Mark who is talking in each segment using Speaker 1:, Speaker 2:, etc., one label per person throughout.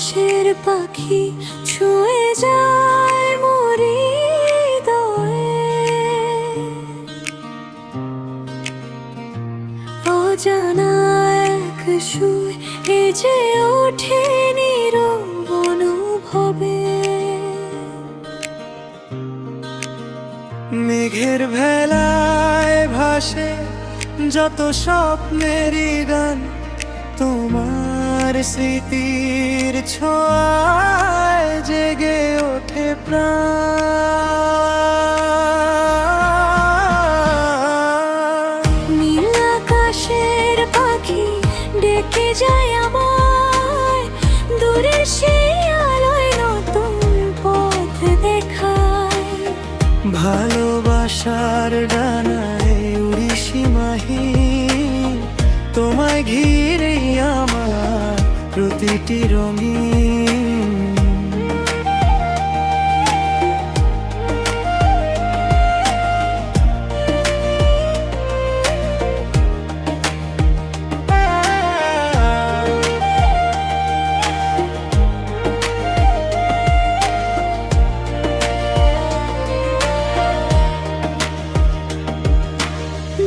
Speaker 1: আকাশের পাখি ছুঁয়ে যায় মোর হৃদয়ে, অজানা এক সুর যে ওঠে নীরব অনুভবে।
Speaker 2: মেঘের ভেলায় ভাসে যত স্বপ্নেরই গান, তোমার স্মৃতির ছোঁয়ায় জেগে ওঠে প্রাণ।
Speaker 1: নীল আকাশের পাখি ডেকে যায় আমায়, দূরের সেই আলোয় নতুন পথ দেখায়।
Speaker 2: ভালোবাসার ডানায় উড়ি সীমাহীন, তোমায় ঘিরেই আমার প্রতিটি রঙিন।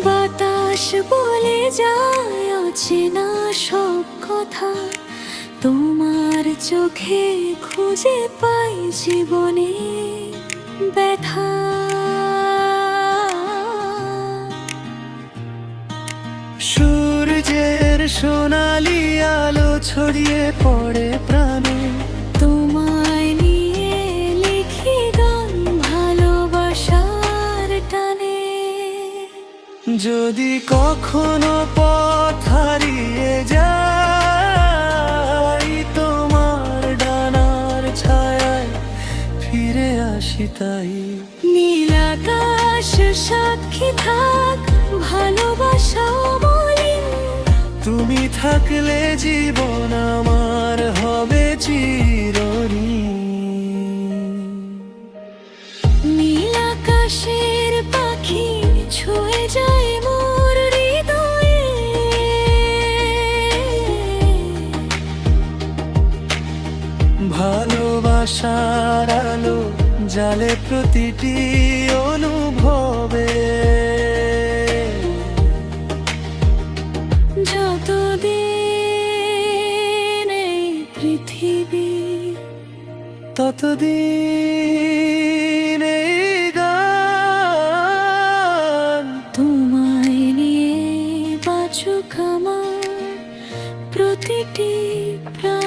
Speaker 1: বাতাস বলে যায় অচেনা সব কথা, তোমার চোখে খুঁজে পাই জীবনে ব্যথা।
Speaker 2: সূর্যের সোনালি আলো ছড়িয়ে পড়ে প্রাণে,
Speaker 1: তোমায় নিয়ে লিখি গান ভালোবাসার টানে।
Speaker 2: যদি কখনো পথ হারিয়ে যাই, তোমার ডানার ছায়ায় ফিরে আসি তাই।
Speaker 1: নীল আকাশ সাক্ষী থাক, ভালোবাসা অমলিন।
Speaker 2: তুমি থাকলে জীবন আমার হবে চিরঋণ।
Speaker 1: নীল আকাশের পাখি ছুঁয়ে যায় মোর হৃদয়ে,
Speaker 2: ভালোবাসার আলো জালে প্রতিটি অনুভবে।
Speaker 1: যতদিন এই পৃথিবী,
Speaker 2: ততদিন এই গান।
Speaker 1: তোমায় নিয়ে বাঁচুক আমার প্রতিটি প্রাণ।